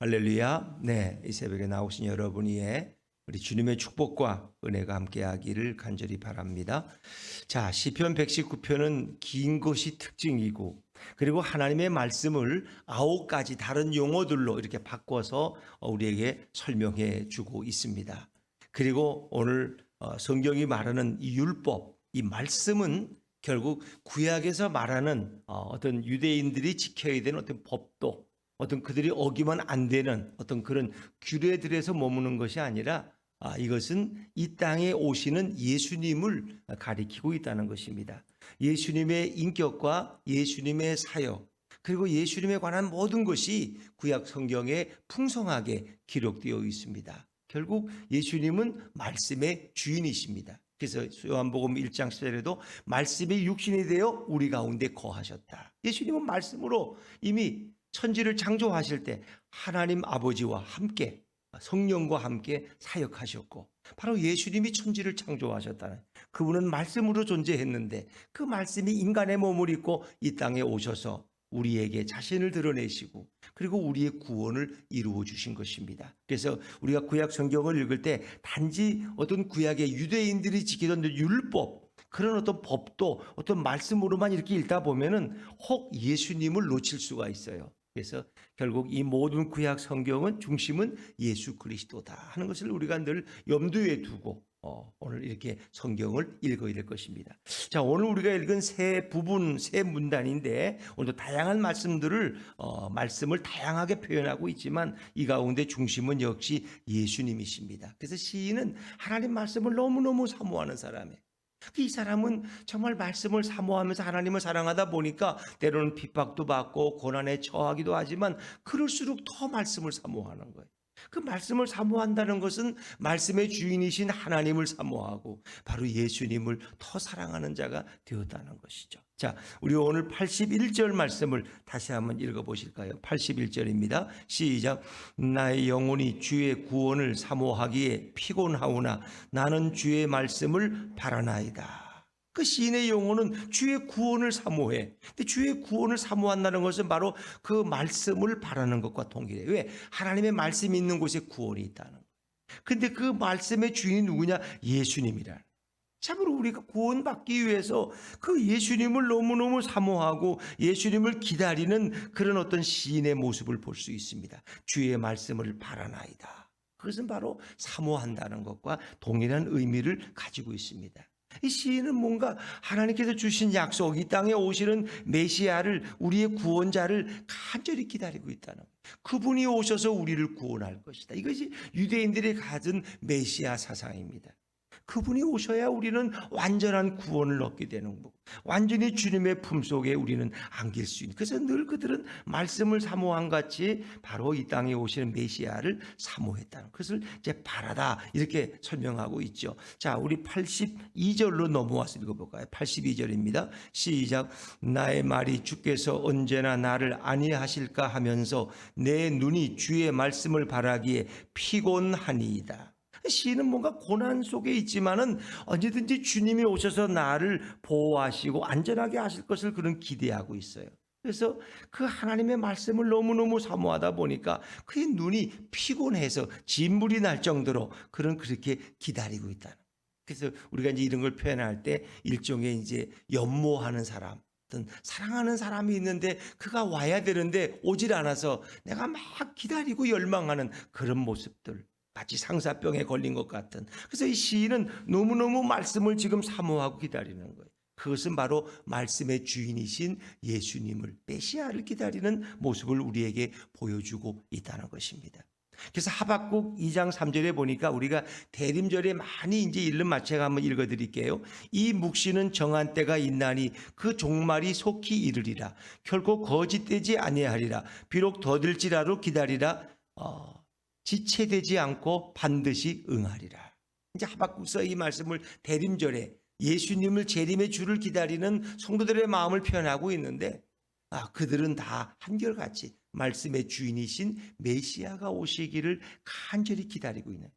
할렐루야. 네, 이 새벽에 나오신 여러분 위에 우리 주님의 축복과 은혜가 함께하기를 간절히 바랍니다. 자, 시편 119편은 긴 것이 특징이고, 그리고 하나님의 말씀을 9가지 다른 용어들로 이렇게 바꿔서 우리에게 설명해 주고 있습니다. 그리고 오늘 성경이 말하는 이 율법, 이 말씀은 결국 구약에서 말하는 어떤 유대인들이 지켜야 되는 어떤 법도, 어떤 그들이 어기면 안 되는 어떤 그런 규례들에서 머무는 것이 아니라 이것은 이 땅에 오시는 예수님을 가리키고 있다는 것입니다. 예수님의 인격과 예수님의 사역, 그리고 예수님에 관한 모든 것이 구약 성경에 풍성하게 기록되어 있습니다. 결국 예수님은 말씀의 주인이십니다. 그래서 요한복음 1장 10절에도 말씀이 육신이 되어 우리 가운데 거하셨다. 예수님은 말씀으로 이미 천지를 창조하실 때 하나님 아버지와 함께 성령과 함께 사역하셨고, 바로 예수님이 천지를 창조하셨다는, 그분은 말씀으로 존재했는데 그 말씀이 인간의 몸을 입고 이 땅에 오셔서 우리에게 자신을 드러내시고 그리고 우리의 구원을 이루어 주신 것입니다. 그래서 우리가 구약 성경을 읽을 때 단지 어떤 구약의 유대인들이 지키던 율법, 그런 어떤 법도 어떤 말씀으로만 이렇게 읽다 보면은 혹 예수님을 놓칠 수가 있어요. 그래서 결국 이 모든 구약 성경은 중심은 예수 그리스도다 하는 것을 우리가 늘 염두에 두고 오늘 이렇게 성경을 읽어야 될 것입니다. 자, 오늘 우리가 읽은 세 부분, 세 문단인데 오늘도 다양한 말씀을 다양하게 표현하고 있지만 이 가운데 중심은 역시 예수님이십니다. 그래서 시인은 하나님 말씀을 너무너무 사모하는 사람이에요. 이 사람은 정말 말씀을 사모하면서 하나님을 사랑하다 보니까 때로는 핍박도 받고 고난에 처하기도 하지만 그럴수록 더 말씀을 사모하는 거예요. 그 말씀을 사모한다는 것은 말씀의 주인이신 하나님을 사모하고 바로 예수님을 더 사랑하는 자가 되었다는 것이죠. 자, 우리 오늘 81절 말씀을 다시 한번 읽어보실까요? 81절입니다. 시작. 나의 영혼이 주의 구원을 사모하기에 피곤하오나 나는 주의 말씀을 바라나이다. 그 시인의 영혼은 주의 구원을 사모해. 근데 주의 구원을 사모한다는 것은 바로 그 말씀을 바라는 것과 동일해요. 왜? 하나님의 말씀이 있는 곳에 구원이 있다는 거예요. 근데 그 말씀의 주인이 누구냐? 예수님이라는. 참으로 우리가 구원받기 위해서 그 예수님을 너무너무 사모하고 예수님을 기다리는 그런 어떤 시인의 모습을 볼 수 있습니다. 주의 말씀을 바라나이다. 그것은 바로 사모한다는 것과 동일한 의미를 가지고 있습니다. 이 시인은 뭔가 하나님께서 주신 약속, 이 땅에 오시는 메시아를, 우리의 구원자를 간절히 기다리고 있다는 거예요. 그분이 오셔서 우리를 구원할 것이다. 이것이 유대인들이 가진 메시아 사상입니다. 그분이 오셔야 우리는 완전한 구원을 얻게 되는 거고 완전히 주님의 품속에 우리는 안길 수 있는, 그래서 늘 그들은 말씀을 사모한 같이 바로 이 땅에 오시는 메시아를 사모했다는 것을 이제 바라다 이렇게 설명하고 있죠. 자, 우리 82절로 넘어와서 읽어볼까요? 82절입니다. 시작. 나의 말이 주께서 언제나 나를 안위하실까 하면서 내 눈이 주의 말씀을 바라기에 피곤하니이다. 시인은 뭔가 고난 속에 있지만은 언제든지 주님이 오셔서 나를 보호하시고 안전하게 하실 것을 그런 기대하고 있어요. 그래서 그 하나님의 말씀을 너무너무 사모하다 보니까 그의 눈이 피곤해서 진물이 날 정도로 그렇게 기다리고 있다는. 그래서 우리가 이제 이런 걸 표현할 때 일종의 이제 연모하는 사람, 어떤 사랑하는 사람이 있는데 그가 와야 되는데 오질 않아서 내가 막 기다리고 열망하는 그런 모습들. 마치 상사병에 걸린 것 같은. 그래서 이 시인은 너무너무 말씀을 지금 사모하고 기다리는 거예요. 그것은 바로 말씀의 주인이신 예수님을, 메시아를 기다리는 모습을 우리에게 보여주고 있다는 것입니다. 그래서 하박국 2장 3절에 보니까 우리가 대림절에 많이 이제 읽는 마치가 한번 읽어드릴게요. 이 묵시는 정한 때가 있나니 그 종말이 속히 이르리라. 결코 거짓되지 아니하리라. 비록 더딜지라도 기다리라. 지체되지 않고 반드시 응하리라. 이제 하박국서 이 말씀을 대림절에 예수님을 재림의 주를 기다리는 성도들의 마음을 표현하고 있는데 그들은 다 한결같이 말씀의 주인이신 메시아가 오시기를 간절히 기다리고 있는,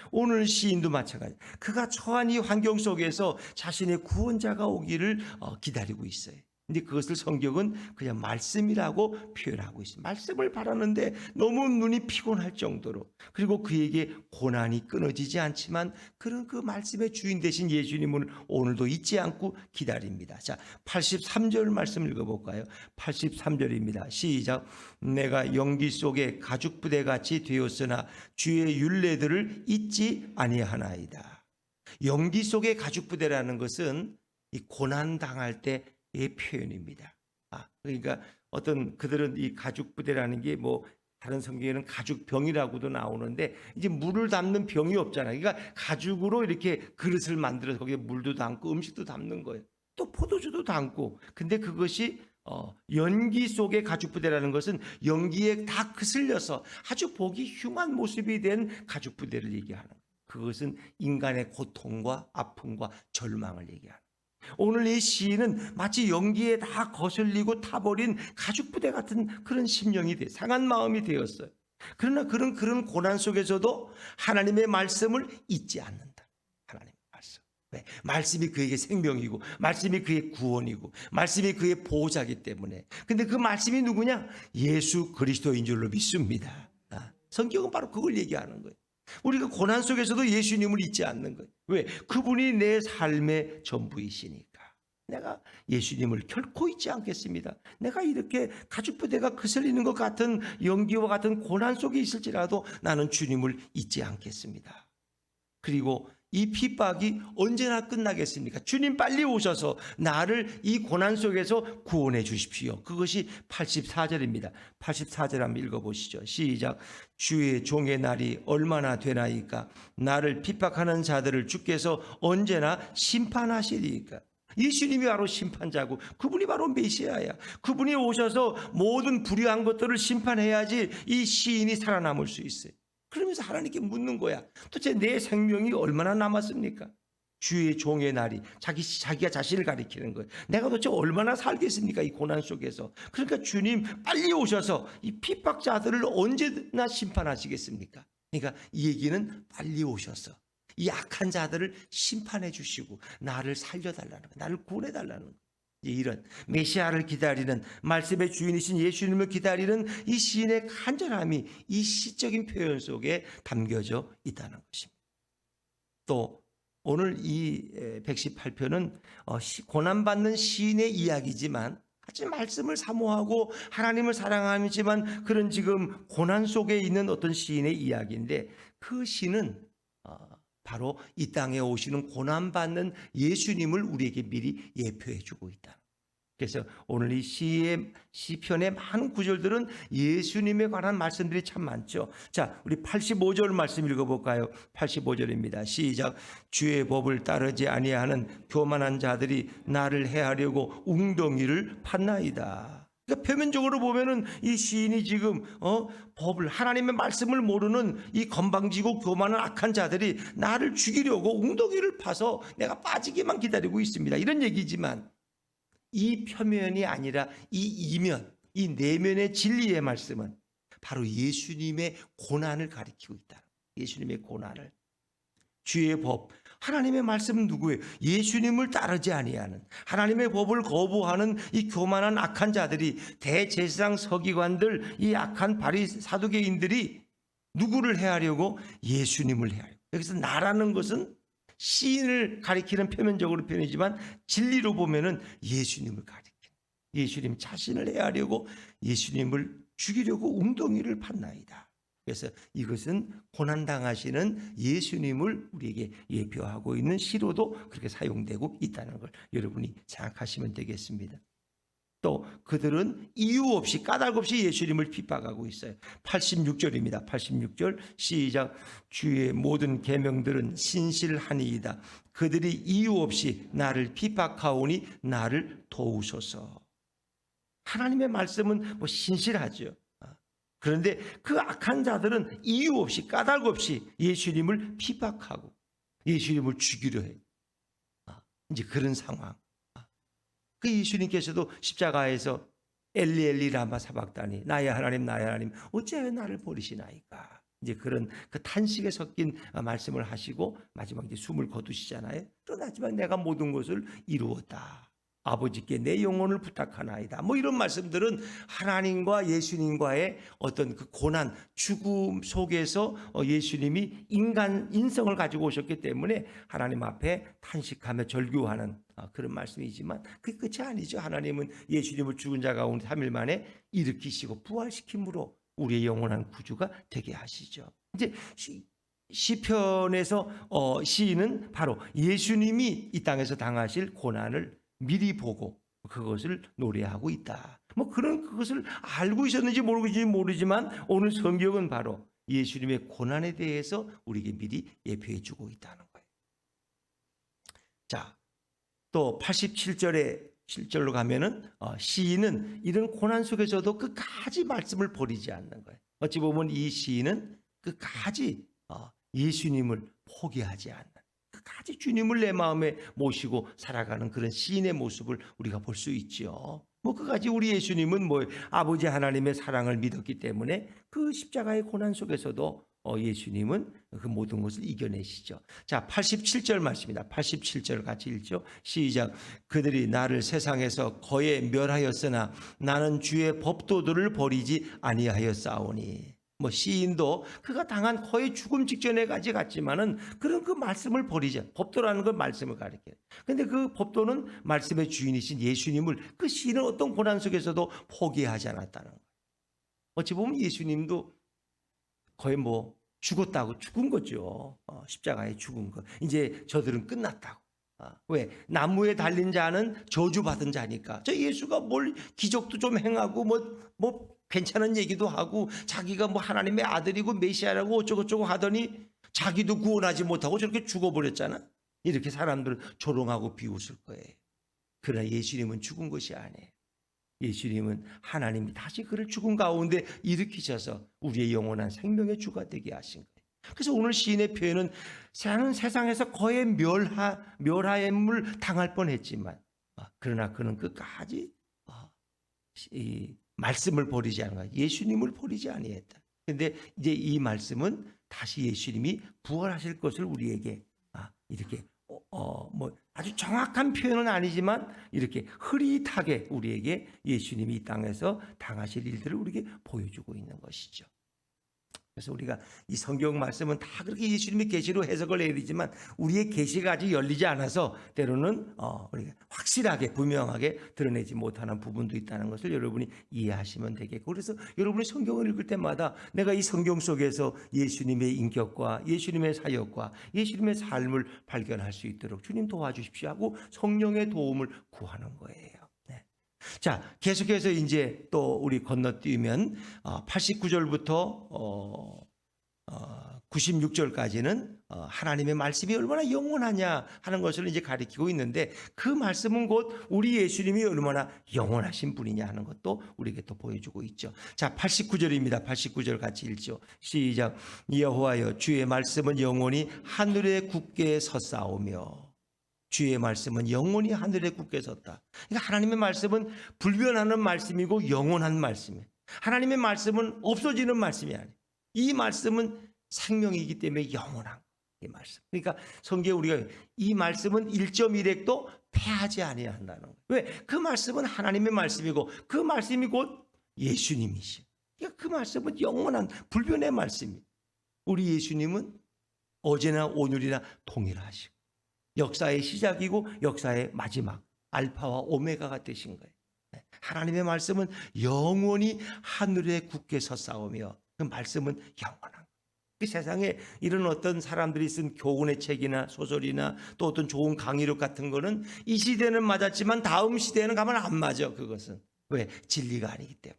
오늘 시인도 마찬가지. 그가 처한 이 환경 속에서 자신의 구원자가 오기를 기다리고 있어요. 근데 그것을 성경은 그냥 말씀이라고 표현하고 있습니다. 말씀을 바라는데 너무 눈이 피곤할 정도로, 그리고 그에게 고난이 끊어지지 않지만 그런 그 말씀의 주인 되신 예수님을 오늘도 잊지 않고 기다립니다. 자, 83절 말씀 읽어볼까요? 83절입니다. 시작. 내가 연기 속에 가죽부대같이 되었으나 주의 율례들을 잊지 아니하나이다. 연기 속의 가죽부대라는 것은 이 고난당할 때의 표현입니다. 그러니까 어떤 그들은 이 가죽부대라는 게 뭐 다른 성경에는 가죽병이라고도 나오는데 이제 물을 담는 병이 없잖아요. 그러니까 가죽으로 이렇게 그릇을 만들어서 거기에 물도 담고 음식도 담는 거예요. 또 포도주도 담고. 근데 그것이 연기 속의 가죽부대라는 것은 연기에 다 그슬려서 아주 보기 흉한 모습이 된 가죽부대를 얘기하는 거예요. 그것은 인간의 고통과 아픔과 절망을 얘기하는 거예요. 오늘 이 시인은 마치 연기에 다 거슬리고 타버린 가죽부대 같은 그런 심령이 돼, 상한 마음이 되었어요. 그러나 그런 고난 속에서도 하나님의 말씀을 잊지 않는다. 하나님의 말씀. 왜? 말씀이 그에게 생명이고, 말씀이 그의 구원이고, 말씀이 그의 보호자이기 때문에. 근데 그 말씀이 누구냐? 예수 그리스도인 줄로 믿습니다. 성경은 바로 그걸 얘기하는 거예요. 우리가 고난 속에서도 예수님을 잊지 않는 거예요. 왜? 그분이 내 삶의 전부이시니까. 내가 예수님을 결코 잊지 않겠습니다. 내가 이렇게 가죽부대가 거슬리는 것 같은 연기와 같은 고난 속에 있을지라도 나는 주님을 잊지 않겠습니다. 그리고 이 핍박이 언제나 끝나겠습니까? 주님 빨리 오셔서 나를 이 고난 속에서 구원해 주십시오. 그것이 84절입니다. 84절 한번 읽어보시죠. 시작. 주의 종의 날이 얼마나 되나이까? 나를 핍박하는 자들을 주께서 언제나 심판하시리이까? 예수님이 바로 심판자고 그분이 바로 메시아야. 그분이 오셔서 모든 불의한 것들을 심판해야지 이 시인이 살아남을 수 있어요. 그러면서 하나님께 묻는 거야. 도대체 내 생명이 얼마나 남았습니까? 주의 종의 날이, 자기가 자신을 가리키는 거예요. 내가 도대체 얼마나 살겠습니까? 이 고난 속에서. 그러니까 주님 빨리 오셔서 이 핍박자들을 언제나 심판하시겠습니까? 그러니까 이 얘기는 빨리 오셔서 이 악한 자들을 심판해 주시고 나를 살려달라는 거예요. 나를 구원해달라는 거예요. 이런 메시아를 기다리는, 말씀의 주인이신 예수님을 기다리는 이 시인의 간절함이 이 시적인 표현 속에 담겨져 있다는 것입니다. 또 오늘 이 118편은 고난받는 시인의 이야기지만, 하지만 말씀을 사모하고 하나님을 사랑하지만 그런 지금 고난 속에 있는 어떤 시인의 이야기인데, 그 시는 바로 이 땅에 오시는 고난받는 예수님을 우리에게 미리 예표해 주고 있다. 그래서 오늘 이 시편의 많은 구절들은 예수님에 관한 말씀들이 참 많죠. 자, 우리 85절 말씀 읽어볼까요? 85절입니다. 시작. 주의 법을 따르지 아니하는 교만한 자들이 나를 해하려고 웅덩이를 팠나이다. 그러니까 표면적으로 보면은 이 시인이 지금 법을, 하나님의 말씀을 모르는 이 건방지고 교만한 악한 자들이 나를 죽이려고 웅덩이를 파서 내가 빠지기만 기다리고 있습니다. 이런 얘기지만 이 표면이 아니라 이 이면, 이 내면의 진리의 말씀은 바로 예수님의 고난을 가리키고 있다. 예수님의 고난을. 주의 법, 하나님의 말씀은 누구예요? 예수님을 따르지 아니하는, 하나님의 법을 거부하는 이 교만한 악한 자들이, 대제사장 서기관들, 이 악한 사두개인들이 누구를 해하려고? 예수님을 해하려고. 여기서 나라는 것은 시인을 가리키는 표면적으로 표현이지만 진리로 보면은 예수님을 가리키는, 예수님 자신을 해하려고 예수님을 죽이려고 웅덩이를 팠나이다. 그래서 이것은 고난당하시는 예수님을 우리에게 예표하고 있는 시로도 그렇게 사용되고 있다는 걸 여러분이 생각하시면 되겠습니다. 또 그들은 이유 없이, 까닭 없이 예수님을 핍박하고 있어요. 86절입니다. 86절 시작. 주의 모든 계명들은 신실하니이다. 그들이 이유 없이 나를 핍박하오니 나를 도우소서. 하나님의 말씀은 뭐 신실하죠. 그런데 그 악한 자들은 이유 없이, 까닭 없이 예수님을 핍박하고 예수님을 죽이려 해요. 이제 그런 상황. 그 예수님께서도 십자가에서 엘리 엘리 라마 사박다니, 나의 하나님 나의 하나님 어찌하여 나를 버리시나이까. 이제 그런 그 탄식에 섞인 말씀을 하시고 마지막 이제 숨을 거두시잖아요. 그러나 하지만 내가 모든 것을 이루었다. 아버지께 내 영혼을 부탁하나이다. 뭐 이런 말씀들은 하나님과 예수님과의 어떤 그 고난, 죽음 속에서 예수님이 인성을 가지고 오셨기 때문에 하나님 앞에 탄식하며 절규하는 그런 말씀이지만 그게 끝이 아니죠. 하나님은 예수님을 죽은 자 가운데 3일 만에 일으키시고 부활시킴으로 우리의 영원한 구주가 되게 하시죠. 이제 시편에서 시인은 바로 예수님이 이 땅에서 당하실 고난을 미리 보고 그것을 노래하고 있다. 뭐 그것을 알고 있었는지 모르지만 오늘 성경은 바로 예수님의 고난에 대해서 우리에게 미리 예표해 주고 있다는 거예요. 자, 또 87절에 7절로 가면은 시인은 이런 고난 속에서도 끝까지 말씀을 버리지 않는 거예요. 어찌 보면 이 시인은 끝까지 예수님을 포기하지 않는, 끝까지 주님을 내 마음에 모시고 살아가는 그런 시인의 모습을 우리가 볼 수 있죠. 뭐 끝까지 우리 예수님은 아버지 하나님의 사랑을 믿었기 때문에 그 십자가의 고난 속에서도 예수님은 그 모든 것을 이겨내시죠. 자, 87절 말씀입니다. 87절 같이 읽죠. 시작. 그들이 나를 세상에서 거에 멸하였으나 나는 주의 법도들을 버리지 아니하였사오니. 뭐 시인도 그가 당한 거의 죽음 직전에까지 갔지만은 그런 그 말씀을 버리자. 법도라는 건 말씀을 가리켜요. 근데 그 법도는 말씀의 주인이신 예수님을 그 시인은 어떤 고난 속에서도 포기하지 않았다는 거예요. 어찌 보면 예수님도 거의 죽었다고 죽은 거죠. 십자가에 죽은 거. 이제 저들은 끝났다고. 왜? 나무에 달린 자는 저주받은 자니까. 저 예수가 뭘 기적도 좀 행하고 괜찮은 얘기도 하고 자기가 하나님의 아들이고 메시아라고 어쩌고저쩌고 하더니 자기도 구원하지 못하고 저렇게 죽어버렸잖아. 이렇게 사람들은 조롱하고 비웃을 거예요. 그러나 예수님은 죽은 것이 아니에요. 예수님은 하나님이 다시 그를 죽은 가운데 일으키셔서 우리의 영원한 생명의 주가 되게 하신 거예요. 그래서 오늘 시인의 표현은 나는 세상에서 거의 멸하임을 당할 뻔했지만 그러나 그는 끝까지 이 말씀을 버리지 않은 거야. 예수님을 버리지 아니했다. 그런데 이제 이 말씀은 다시 예수님이 부활하실 것을 우리에게 이렇게 아주 정확한 표현은 아니지만 이렇게 흐릿하게 우리에게 예수님이 이 땅에서 당하실 일들을 우리에게 보여주고 있는 것이죠. 그래서 우리가 이 성경 말씀은 다 그렇게 예수님의 계시로 해석을 해야 되지만 우리의 계시가 아직 열리지 않아서 때로는 우리가 확실하게 분명하게 드러내지 못하는 부분도 있다는 것을 여러분이 이해하시면 되겠고, 그래서 여러분이 성경을 읽을 때마다 내가 이 성경 속에서 예수님의 인격과 예수님의 사역과 예수님의 삶을 발견할 수 있도록 주님 도와주십시오 하고 성령의 도움을 구하는 거예요. 자, 계속해서 이제 또 우리 건너뛰면 89절부터 96절까지는 하나님의 말씀이 얼마나 영원하냐 하는 것을 이제 가리키고 있는데 그 말씀은 곧 우리 예수님이 얼마나 영원하신 분이냐 하는 것도 우리에게 또 보여주고 있죠. 자, 89절입니다. 89절 같이 읽죠. 시작. 여호와여 주의 말씀은 영원히 하늘에 굳게 섰사오며. 주의 말씀은 영원히 하늘에 굳게 섰다. 그러니까 하나님의 말씀은 불변하는 말씀이고 영원한 말씀이에요. 하나님의 말씀은 없어지는 말씀이 아니에요. 이 말씀은 생명이기 때문에 영원한 이 말씀. 그러니까 성경에 우리가 이 말씀은 1.1핵도 패하지 아니한다는 거예요. 왜? 그 말씀은 하나님의 말씀이고 그 말씀이 곧 예수님이시죠. 그러니까 그 말씀은 영원한 불변의 말씀이에요. 우리 예수님은 어제나 오늘이나 동일하시고 역사의 시작이고 역사의 마지막 알파와 오메가가 되신 거예요. 하나님의 말씀은 영원히 하늘에 굳게 섰사오며 그 말씀은 영원한 거예요. 그 세상에 이런 어떤 사람들이 쓴 교훈의 책이나 소설이나 또 어떤 좋은 강의록 같은 거는 이 시대는 맞았지만 다음 시대에는 가면 안 맞아. 그것은 왜? 진리가 아니기 때문에.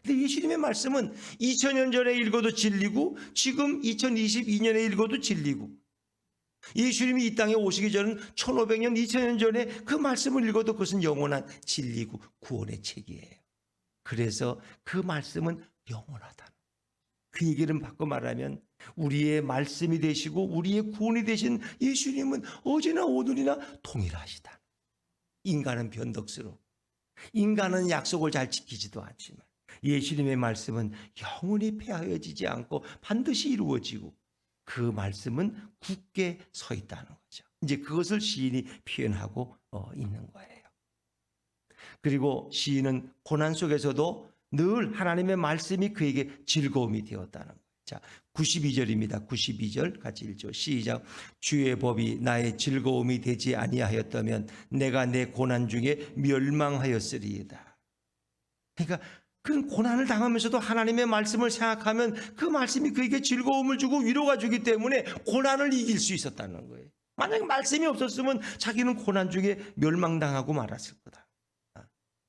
근데 예수님의 말씀은 2000년 전에 읽어도 진리고 지금 2022년에 읽어도 진리고 예수님이 이 땅에 오시기 전은 1500년, 2000년 전에 그 말씀을 읽어도 그것은 영원한 진리고 구원의 책이에요. 그래서 그 말씀은 영원하다. 그 얘기를 바꿔 말하면 우리의 말씀이 되시고 우리의 구원이 되신 예수님은 어제나 오늘이나 동일하시다. 인간은 변덕스러워. 인간은 약속을 잘 지키지도 않지만 예수님의 말씀은 영원히 폐하여지지 않고 반드시 이루어지고 그 말씀은 굳게 서 있다는 거죠. 이제 그것을 시인이 표현하고 있는 거예요. 그리고 시인은 고난 속에서도 늘 하나님의 말씀이 그에게 즐거움이 되었다는 거예요. 자, 92절입니다. 92절 같이 읽죠. 시작. 주의 법이 나의 즐거움이 되지 아니하였다면 내가 내 고난 중에 멸망하였으리이다. 그러니까 그런 고난을 당하면서도 하나님의 말씀을 생각하면 그 말씀이 그에게 즐거움을 주고 위로가 주기 때문에 고난을 이길 수 있었다는 거예요. 만약 말씀이 없었으면 자기는 고난 중에 멸망당하고 말았을 거다.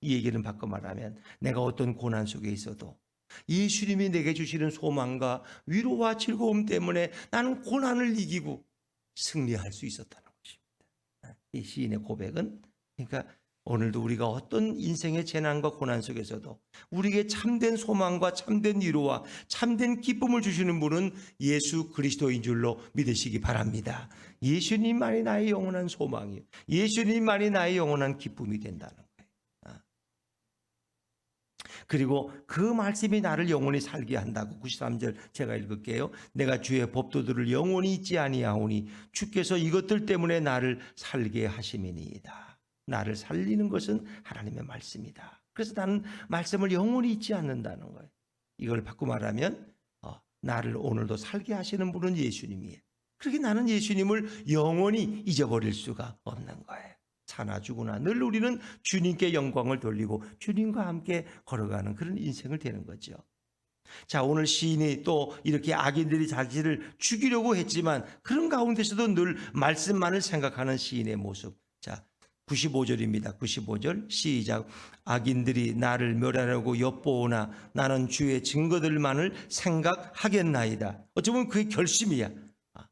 이 얘기는 바꿔 말하면 내가 어떤 고난 속에 있어도 예수님이 내게 주시는 소망과 위로와 즐거움 때문에 나는 고난을 이기고 승리할 수 있었다는 것입니다. 이 시인의 고백은 그러니까 오늘도 우리가 어떤 인생의 재난과 고난 속에서도 우리에게 참된 소망과 참된 위로와 참된 기쁨을 주시는 분은 예수 그리스도인 줄로 믿으시기 바랍니다. 예수님만이 나의 영원한 소망이요, 예수님만이 나의 영원한 기쁨이 된다는 거예요. 그리고 그 말씀이 나를 영원히 살게 한다고. 93절 제가 읽을게요. 내가 주의 법도들을 영원히 잊지 아니하오니 주께서 이것들 때문에 나를 살게 하심이니이다. 나를 살리는 것은 하나님의 말씀이다. 그래서 나는 말씀을 영원히 잊지 않는다는 거예요. 이걸 바꿔 말하면 나를 오늘도 살게 하시는 분은 예수님이에요. 그렇게 나는 예수님을 영원히 잊어버릴 수가 없는 거예요. 사나 죽으나 늘 우리는 주님께 영광을 돌리고 주님과 함께 걸어가는 그런 인생을 되는 거죠. 자, 오늘 시인이 또 이렇게 악인들이 자기를 죽이려고 했지만 그런 가운데서도 늘 말씀만을 생각하는 시인의 모습. 자, 95절입니다. 95절 시작. 악인들이 나를 멸하려고 엿보오나 나는 주의 증거들만을 생각하겠나이다. 어쩌면 그게 결심이야.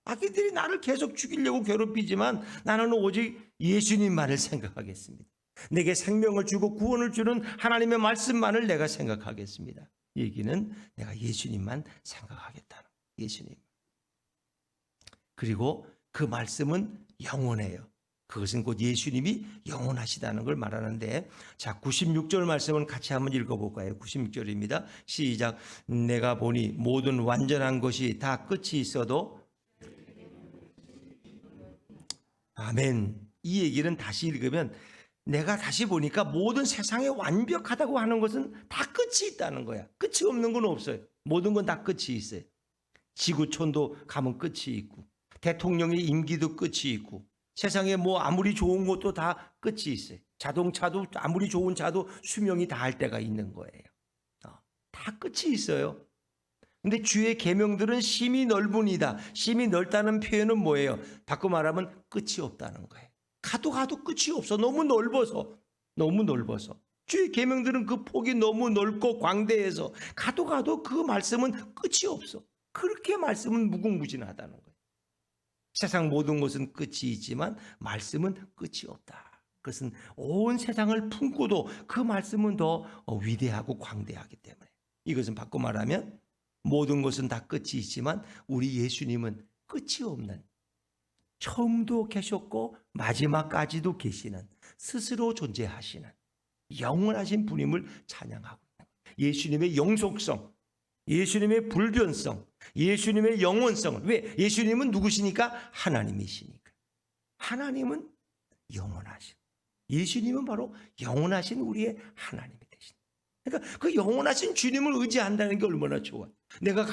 악인들이 나를 계속 죽이려고 괴롭히지만 나는 오직 예수님만을 생각하겠습니다. 내게 생명을 주고 구원을 주는 하나님의 말씀만을 내가 생각하겠습니다. 이 얘기는 내가 예수님만 생각하겠다는 거예요. 예수님. 그리고 그 말씀은 영원해요. 그것은 곧 예수님이 영원하시다는 걸 말하는데, 자, 96절 말씀은 같이 한번 읽어볼까요? 96절입니다. 시작. 내가 보니 모든 완전한 것이 다 끝이 있어도 아멘. 이 얘기는 다시 읽으면 내가 다시 보니까 모든 세상에 완벽하다고 하는 것은 다 끝이 있다는 거야. 끝이 없는 건 없어요. 모든 건 다 끝이 있어요. 지구촌도 가면 끝이 있고 대통령의 임기도 끝이 있고 세상에 뭐 아무리 좋은 것도 다 끝이 있어요. 자동차도 아무리 좋은 차도 수명이 다할 때가 있는 거예요. 다 끝이 있어요. 근데 주의 계명들은 심히 넓으니다. 심히 넓다는 표현은 뭐예요? 바꿔 말하면 끝이 없다는 거예요. 가도 끝이 없어. 너무 넓어서. 주의 계명들은 그 폭이 너무 넓고 광대해서 가도 그 말씀은 끝이 없어. 그렇게 말씀은 무궁무진하다는 거예요. 세상 모든 것은 끝이 있지만 말씀은 끝이 없다. 그것은 온 세상을 품고도 그 말씀은 더 위대하고 광대하기 때문에. 이것은 바꿔 말하면 모든 것은 다 끝이 있지만 우리 예수님은 끝이 없는, 처음도 계셨고 마지막까지도 계시는, 스스로 존재하시는 영원하신 분임을 찬양하고 있는 거예요. 예수님의 영속성, 예수님의 불변성, 예수님의 영원성을. 왜? 예수님은 누구시니까? 하나님이시니까. 하나님은 영원하신, 예수님은 바로 영원하신 우리의 하나님이 되신. 그러니까 그 영원하신 주님을 의지한다는 게 얼마나 좋아. 내가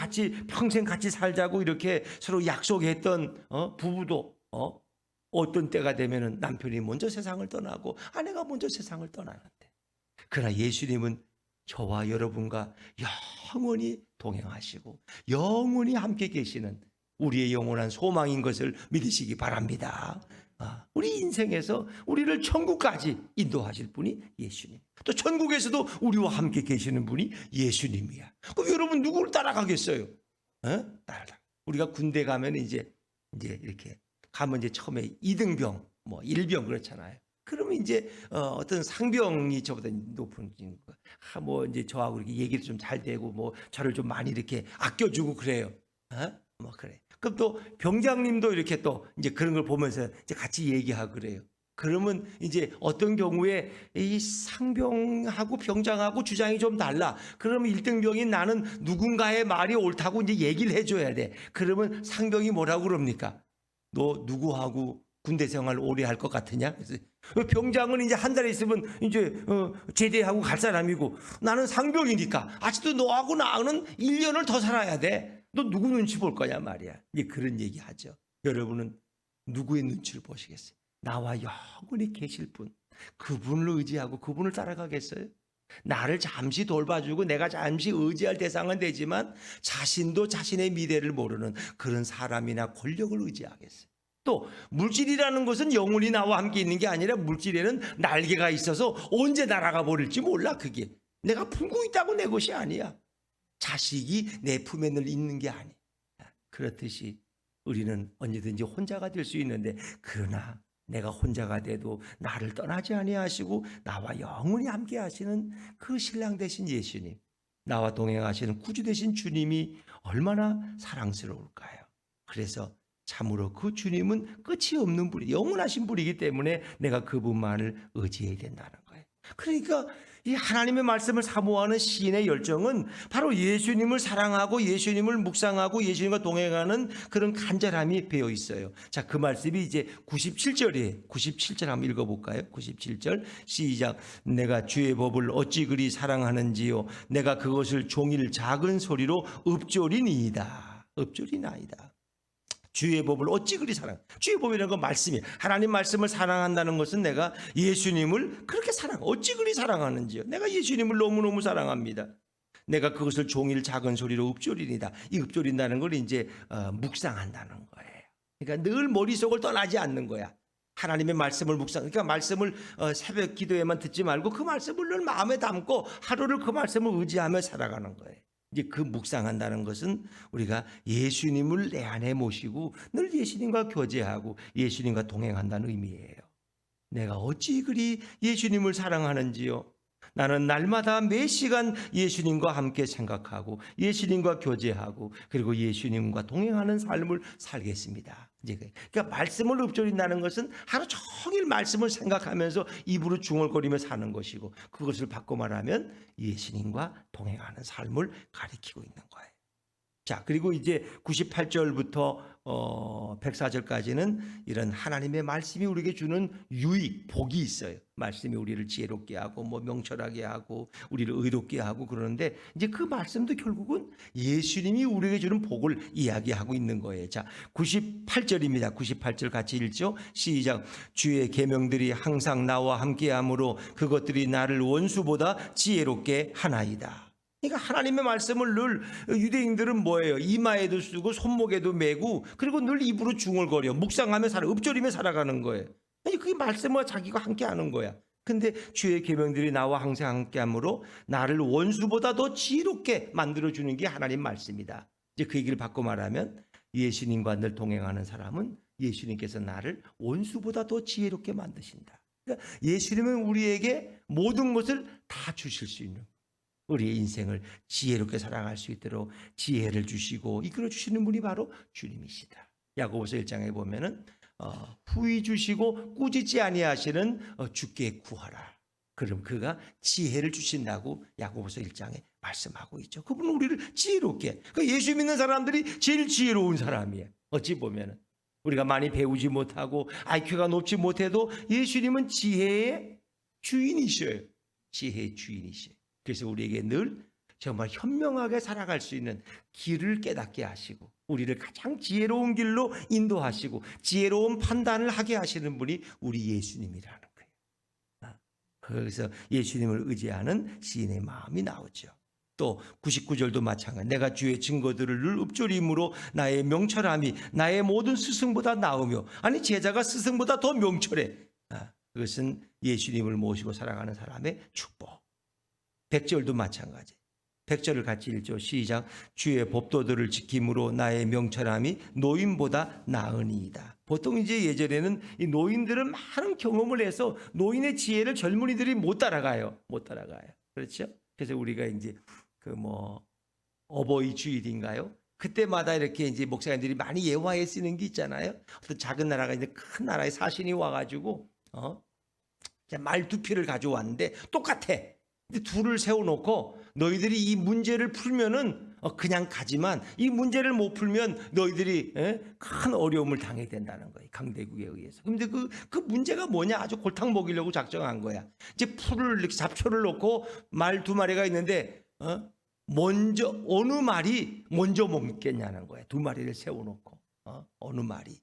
평생 같이 살자고 이렇게 서로 약속했던 부부도 어떤 때가 되면은 남편이 먼저 세상을 떠나고 아내가 먼저 세상을 떠나는데, 그러나 예수님은 저와 여러분과 영원히 동행하시고 영원히 함께 계시는 우리의 영원한 소망인 것을 믿으시기 바랍니다. 우리 인생에서 우리를 천국까지 인도하실 분이 예수님, 또 천국에서도 우리와 함께 계시는 분이 예수님이야. 그럼 여러분 누구를 따라가겠어요? 따라가. 우리가 군대 가면 이제 이렇게 가면 이제 처음에 2등병, 뭐 1병 그렇잖아요. 그러면 이제 어떤 상병이 저보다 높은 뭐 이제 저하고 이렇게 얘기도 좀 잘 되고 뭐 저를 좀 많이 이렇게 아껴주고 그래요. 뭐 그래. 그럼 또 병장님도 이렇게 또 이제 그런 걸 보면서 이제 같이 얘기하고 그래요. 그러면 이제 어떤 경우에 이 상병하고 병장하고 주장이 좀 달라. 그러면 1등병인 나는 누군가의 말이 옳다고 이제 얘기를 해줘야 돼. 그러면 상병이 뭐라고 그럽니까? 너 누구하고 군대 생활 오래 할 것 같으냐? 그래서 병장은 이제 한 달에 있으면 이제 제대하고 갈 사람이고, 나는 상병이니까 아직도 너하고 나는 1년을 더 살아야 돼. 너 누구 눈치 볼 거냐 말이야. 이제 그런 얘기 하죠. 여러분은 누구의 눈치를 보시겠어요? 나와 영원히 계실 분, 그분을 의지하고 그분을 따라가겠어요? 나를 잠시 돌봐주고 내가 잠시 의지할 대상은 되지만 자신도 자신의 미래를 모르는 그런 사람이나 권력을 의지하겠어요? 또 물질이라는 것은 영원히 나와 함께 있는 게 아니라, 물질에는 날개가 있어서 언제 날아가 버릴지 몰라. 그게 내가 품고 있다고 내 것이 아니야. 자식이 내 품에 늘 있는 게 아니야. 그렇듯이 우리는 언제든지 혼자가 될 수 있는데, 그러나 내가 혼자가 돼도 나를 떠나지 아니하시고 나와 영원히 함께 하시는 그 신랑 되신 예수님, 나와 동행하시는 구주 되신 주님이 얼마나 사랑스러울까요? 그래서 참으로 그 주님은 끝이 없는 분이, 영원하신 분이기 때문에 내가 그분만을 의지해야 된다는 거예요. 그러니까 이 하나님의 말씀을 사모하는 시인의 열정은 바로 예수님을 사랑하고 예수님을 묵상하고 예수님과 동행하는 그런 간절함이 배어 있어요. 자, 그 말씀이 이제 97절이에요. 97절 한번 읽어볼까요? 97절 시작. 내가 주의 법을 어찌 그리 사랑하는지요, 내가 그것을 종일 작은 소리로 읊조리니이다. 읊조리나이다. 주의 법을 어찌 그리 사랑. 주의 법이라는 건 말씀이에요. 하나님 말씀을 사랑한다는 것은 내가 예수님을 그렇게 어찌 그리 사랑하는지요. 내가 예수님을 너무너무 사랑합니다. 내가 그것을 종일 작은 소리로 읊조리니다. 이 읊조린다는 걸 이제 묵상한다는 거예요. 그러니까 늘 머릿속을 떠나지 않는 거야. 하나님의 말씀을 그러니까 말씀을 새벽 기도에만 듣지 말고 그 말씀을 늘 마음에 담고 하루를 그 말씀을 의지하며 살아가는 거예요. 이제 그 묵상한다는 것은 우리가 예수님을 내 안에 모시고 늘 예수님과 교제하고 예수님과 동행한다는 의미예요. 내가 어찌 그리 예수님을 사랑하는지요. 나는 날마다 매 시간 예수님과 함께 생각하고 예수님과 교제하고 그리고 예수님과 동행하는 삶을 살겠습니다. 그러니까 말씀을 읊조린다는 것은 하루 종일 말씀을 생각하면서 입으로 중얼거리며 사는 것이고, 그것을 바꿔 말하면 예수님과 동행하는 삶을 가리키고 있는 거예요. 자, 그리고 이제 98절부터 104절까지는 이런 하나님의 말씀이 우리에게 주는 유익, 복이 있어요. 말씀이 우리를 지혜롭게 하고 명철하게 하고 우리를 의롭게 하고 그러는데, 이제 그 말씀도 결국은 예수님이 우리에게 주는 복을 이야기하고 있는 거예요. 자, 98절입니다. 98절 같이 읽죠. 시작. 주의 계명들이 항상 나와 함께하므로 그것들이 나를 원수보다 지혜롭게 하나이다. 그러니까 하나님의 말씀을 늘 유대인들은 뭐예요? 이마에도 쓰고 손목에도 메고 그리고 늘 입으로 중얼거려 묵상하며 읊조리며 살아가는 거예요. 아니, 그게 말씀과 자기가 함께하는 거야. 근데 주의 계명들이 나와 항상 함께하므로 나를 원수보다 더 지혜롭게 만들어주는 게 하나님 말씀이다. 이제 그 얘기를 바꿔 말하면 예수님과 늘 동행하는 사람은 예수님께서 나를 원수보다 더 지혜롭게 만드신다. 그러니까 예수님은 우리에게 모든 것을 다 주실 수 있는, 우리의 인생을 지혜롭게 살아갈 수 있도록 지혜를 주시고 이끌어 주시는 분이 바로 주님이시다. 야고보서 1장에 보면은 후히 주시고 꾸짖지 아니하시는 주께 구하라. 그럼 그가 지혜를 주신다고 야고보서 1장에 말씀하고 있죠. 그분은 우리를 지혜롭게, 그러니까 예수 믿는 사람들이 제일 지혜로운 사람이에요. 어찌 보면은 우리가 많이 배우지 못하고 IQ가 높지 못해도 예수님은 지혜의 주인이셔요. 지혜의 주인이셔요. 그래서 우리에게 늘 정말 현명하게 살아갈 수 있는 길을 깨닫게 하시고 우리를 가장 지혜로운 길로 인도하시고 지혜로운 판단을 하게 하시는 분이 우리 예수님이라는 거예요. 그래서 예수님을 의지하는 시인의 마음이 나오죠. 또 99절도 마찬가지. 내가 주의 증거들을 늘 읊조림으로 나의 명철함이 나의 모든 스승보다 나으며, 아니 제자가 스승보다 더 명철해. 그것은 예수님을 모시고 살아가는 사람의 축복. 100절도 마찬가지. 100절을 같이 읽죠. 시작. 주의 법도들을 지킴으로 나의 명철함이 노인보다 나으니이다. 보통 이제 예전에는 이 노인들은 많은 경험을 해서 노인의 지혜를 젊은이들이 못 따라가요. 그렇죠? 그래서 우리가 이제 어버이 주일인가요? 그때마다 이렇게 이제 목사님들이 많이 예화에 쓰는 게 있잖아요. 어떤 작은 나라가 이제 큰 나라의 사신이 와가지고 말두피를 가져왔는데 똑같아. 근데 둘을 세워놓고 너희들이 이 문제를 풀면은 그냥 가지만 이 문제를 못 풀면 너희들이 큰 어려움을 당하게 된다는 거예요. 강대국에 의해서. 근데 그 문제가 뭐냐? 아주 골탕 먹이려고 작정한 거야. 이제 풀을 이렇게 잡초를 놓고 말 두 마리가 있는데 먼저 어느 말이 먼저 먹겠냐는 거예요. 두 마리를 세워놓고 어느 말이.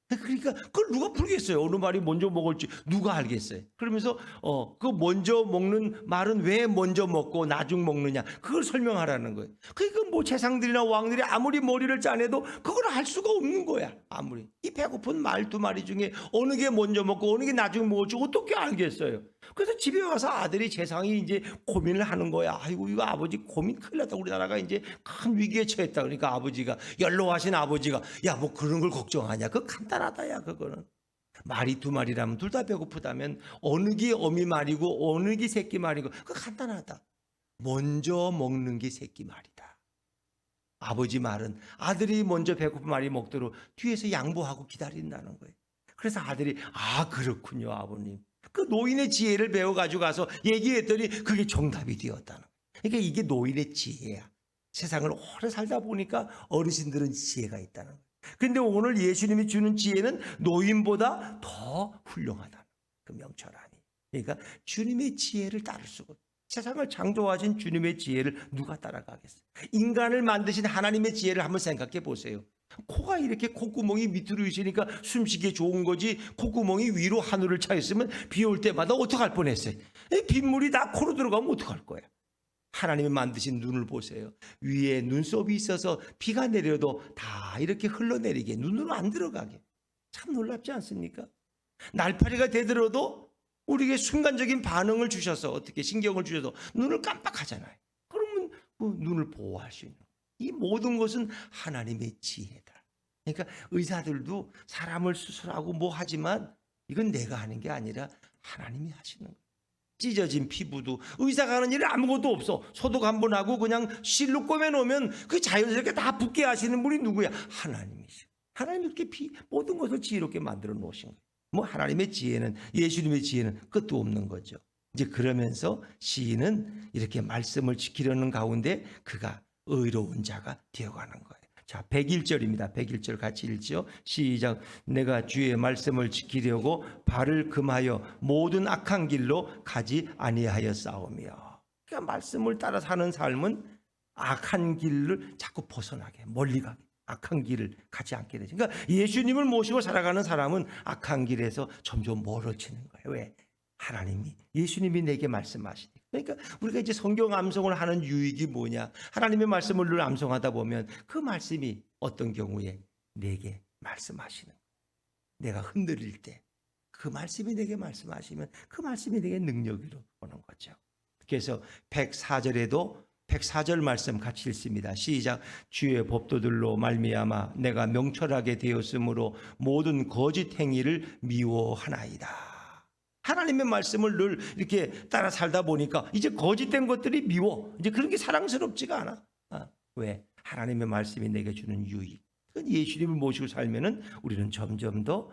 그러니까 그걸 누가 풀겠어요? 어느 말이 먼저 먹을지 누가 알겠어요? 그러면서 그 먼저 먹는 말은 왜 먼저 먹고 나중 먹느냐 그걸 설명하라는 거예요. 그러니까 뭐 재상들이나 왕들이 아무리 머리를 짜내도 그걸 알 수가 없는 거야. 아무리 이 배고픈 말 두 마리 중에 어느 게 먼저 먹고 어느 게 나중 먹을지 어떻게 알겠어요? 그래서 집에 와서 아들이 재상이 이제 고민을 하는 거야. 아이고 이거 아버지 고민 큰일 났다. 우리나라가 이제 큰 위기에 처했다. 그러니까 아버지가 연로하신 아버지가 야 뭐 그런 걸 걱정하냐? 그거 간단하다 야 그거는. 말이 두 마리라면 둘 다 배고프다면 어느 게 어미 말이고 어느 게 새끼 말이고 그거 간단하다. 먼저 먹는 게 새끼 말이다. 아버지 말은 아들이 먼저 배고픈 말이 먹도록 뒤에서 양보하고 기다린다는 거예요. 그래서 아들이 아 그렇군요 아버님. 그 노인의 지혜를 배워가지고 가서 얘기했더니 그게 정답이 되었다는 거예요. 그러니까 이게 노인의 지혜야. 세상을 오래 살다 보니까 어르신들은 지혜가 있다는 거예요. 그런데 오늘 예수님이 주는 지혜는 노인보다 더 훌륭하다는 그 명철하니. 그러니까 주님의 지혜를 따를 수가 없어요. 세상을 창조하신 주님의 지혜를 누가 따라가겠어요? 인간을 만드신 하나님의 지혜를 한번 생각해 보세요. 코가 이렇게 콧구멍이 밑으로 있으니까 숨쉬기에 좋은 거지 콧구멍이 위로 하늘을 차 있으면 비 올 때마다 어떡할 뻔했어요? 빗물이 다 코로 들어가면 어떡할 거야? 하나님이 만드신 눈을 보세요. 위에 눈썹이 있어서 비가 내려도 다 이렇게 흘러내리게 눈으로 안 들어가게. 참 놀랍지 않습니까? 날파리가 되더라도 우리에게 순간적인 반응을 주셔서 어떻게 신경을 주셔서 눈을 깜빡하잖아요. 그러면 뭐 눈을 보호할 수 있는 이 모든 것은 하나님의 지혜다. 그러니까 의사들도 사람을 수술하고 뭐 하지만 이건 내가 하는 게 아니라 하나님이 하시는 거예요. 찢어진 피부도 의사가 하는 일이 아무것도 없어. 소독 한번 하고 그냥 실로 꿰매놓으면 그 자연스럽게 다 붓게 하시는 분이 누구야? 하나님이시죠. 하나님이 이렇게 모든 것을 지혜롭게 만들어 놓으신 거예요. 뭐 하나님의 지혜는 예수님의 지혜는 끝도 없는 거죠. 이제 그러면서 시인은 이렇게 말씀을 지키려는 가운데 그가 의로운 자가 되어가는 거예요. 자, 101절입니다. 101절 같이 읽죠. 시작. 내가 주의 말씀을 지키려고 발을 금하여 모든 악한 길로 가지 아니하였사오며. 그러니까 말씀을 따라 사는 삶은 악한 길을 자꾸 벗어나게 멀리 가게 악한 길을 가지 않게 되죠. 그러니까 예수님을 모시고 살아가는 사람은 악한 길에서 점점 멀어지는 거예요. 왜? 하나님이 예수님이 내게 말씀하시니까. 그러니까 우리가 이제 성경 암송을 하는 유익이 뭐냐? 하나님의 말씀을 늘 암송하다 보면 그 말씀이 어떤 경우에 내게 말씀하시는 거예요. 내가 흔들릴 때 그 말씀이 내게 말씀하시면 그 말씀이 내게 능력으로 오는 거죠. 그래서 104절에도 104절 말씀 같이 읽습니다. 시작. 주의 법도들로 말미암아 내가 명철하게 되었으므로 모든 거짓 행위를 미워하나이다. 하나님의 말씀을 늘 이렇게 따라 살다 보니까 이제 거짓된 것들이 미워. 이제 그런 게 사랑스럽지가 않아. 왜? 하나님의 말씀이 내게 주는 유익. 예수님을 모시고 살면은 우리는 점점 더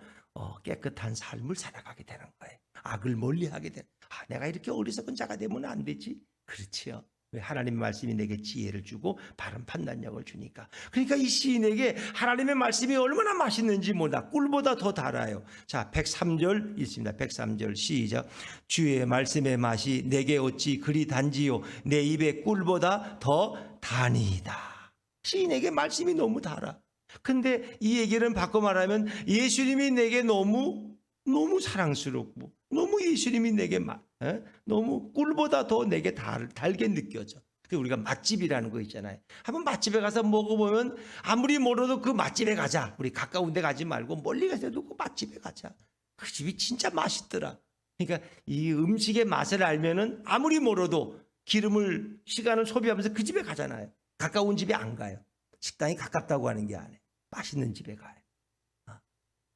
깨끗한 삶을 살아가게 되는 거예요. 악을 멀리하게 돼. 내가 이렇게 어리석은 자가 되면 안 되지. 그렇지요. 왜? 하나님의 말씀이 내게 지혜를 주고 바른 판단력을 주니까. 그러니까 이 시인에게 하나님의 말씀이 얼마나 맛있는지 몰라. 꿀보다 더 달아요. 자, 103절 있습니다. 103절 시작. 주의 말씀의 맛이 내게 어찌 그리 단지요 내 입에 꿀보다 더 다니이다. 시인에게 말씀이 너무 달아. 근데 이 얘기를 바꿔 말하면 예수님이 내게 너무 사랑스럽고 너무 예수님이 내게 너무 꿀보다 더 내게 달게 느껴져. 우리가 맛집이라는 거 있잖아요. 한번 맛집에 가서 먹어보면 아무리 멀어도 그 맛집에 가자. 우리 가까운 데 가지 말고 멀리 가서도 그 맛집에 가자. 그 집이 진짜 맛있더라. 그러니까 이 음식의 맛을 알면은 아무리 멀어도 시간을 소비하면서 그 집에 가잖아요. 가까운 집에 안 가요. 식당이 가깝다고 하는 게 아니에요. 맛있는 집에 가요.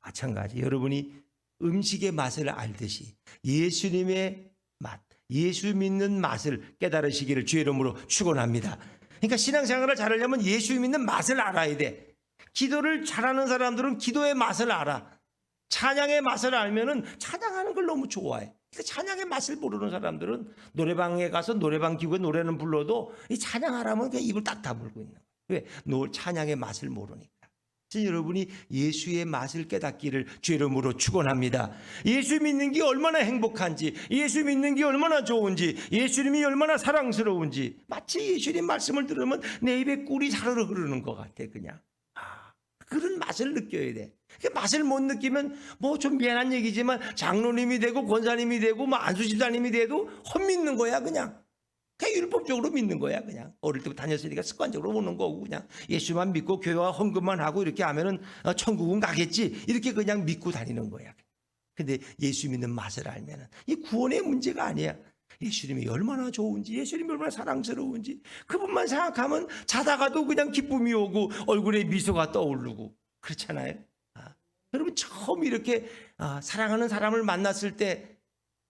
마찬가지 여러분이 음식의 맛을 알듯이 예수님의 맛, 예수 믿는 맛을 깨달으시기를 주의 이름으로 축원합니다. 그러니까 신앙생활을 잘하려면 예수 믿는 맛을 알아야 돼. 기도를 잘하는 사람들은 기도의 맛을 알아. 찬양의 맛을 알면은 찬양하는 걸 너무 좋아해. 그러니까 찬양의 맛을 모르는 사람들은 노래방에 가서 노래방 기구에 노래는 불러도 이 찬양하라면 그냥 입을 딱 다물고 있는 거예요. 왜? 찬양의 맛을 모르니까. 여러분이 예수의 맛을 깨닫기를 주 이름으로 축원합니다. 예수 믿는 게 얼마나 행복한지, 예수 믿는 게 얼마나 좋은지, 예수님이 얼마나 사랑스러운지, 마치 예수님 말씀을 들으면 내 입에 꿀이 사르르 흐르는 것 같아. 그냥 그런 맛을 느껴야 돼. 그 맛을 못 느끼면 뭐 좀 미안한 얘기지만 장로님이 되고 권사님이 되고 뭐 안수집사님이 돼도 헛믿는 거야. 그냥 율법적으로 믿는 거야. 그냥 어릴 때부터 다녔으니까 습관적으로 오는 거고, 그냥 예수만 믿고 교회와 헌금만 하고 이렇게 하면은 천국은 가겠지, 이렇게 그냥 믿고 다니는 거야. 근데 예수 믿는 맛을 알면은 이 구원의 문제가 아니야. 예수님이 얼마나 좋은지, 예수님이 얼마나 사랑스러운지 그분만 생각하면 자다가도 그냥 기쁨이 오고 얼굴에 미소가 떠오르고 그렇잖아요. 여러분 처음 이렇게 사랑하는 사람을 만났을 때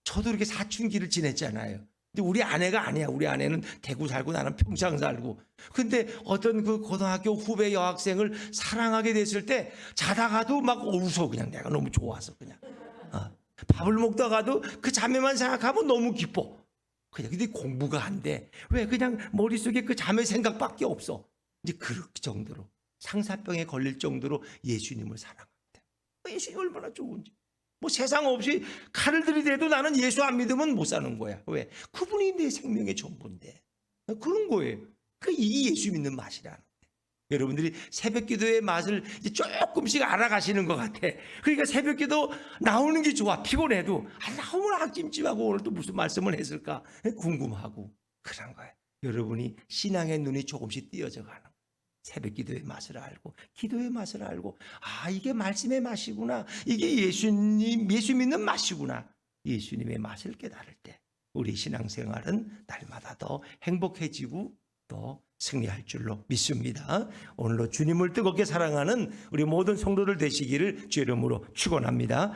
저도 이렇게 사춘기를 지냈잖아요. 근데 우리 아내가 아니야. 우리 아내는 대구 살고 나는 평창 살고. 근데 어떤 그 고등학교 후배 여학생을 사랑하게 됐을 때 자다가도 막 웃어. 그냥 내가 너무 좋아서 그냥. 밥을 먹다가도 그 자매만 생각하면 너무 기뻐. 그냥. 근데 공부가 안 돼. 왜? 그냥 머릿속에 그 자매 생각밖에 없어. 이제 그럴 정도로 상사병에 걸릴 정도로 예수님을 사랑합니다. 예수님 얼마나 좋은지. 뭐 세상 없이 칼을 들이대도 나는 예수 안 믿으면 못 사는 거야. 왜? 그분이 내 생명의 전부인데. 그런 거예요. 이게 예수 믿는 맛이라는 거예요. 여러분들이 새벽기도의 맛을 이제 조금씩 알아가시는 것 같아. 그러니까 새벽기도 나오는 게 좋아. 피곤해도 나오면 찜찜하고 오늘 또 무슨 말씀을 했을까 궁금하고 그런 거예요. 여러분이 신앙의 눈이 조금씩 띄어져 가는 거예요. 새벽 기도의 맛을 알고 기도의 맛을 알고 이게 말씀의 맛이구나, 이게 예수 믿는 맛이구나, 예수님의 맛을 깨달을 때 우리 신앙생활은 날마다 더 행복해지고 또 승리할 줄로 믿습니다. 오늘도 주님을 뜨겁게 사랑하는 우리 모든 성도들 되시기를 주 이름으로 축원합니다.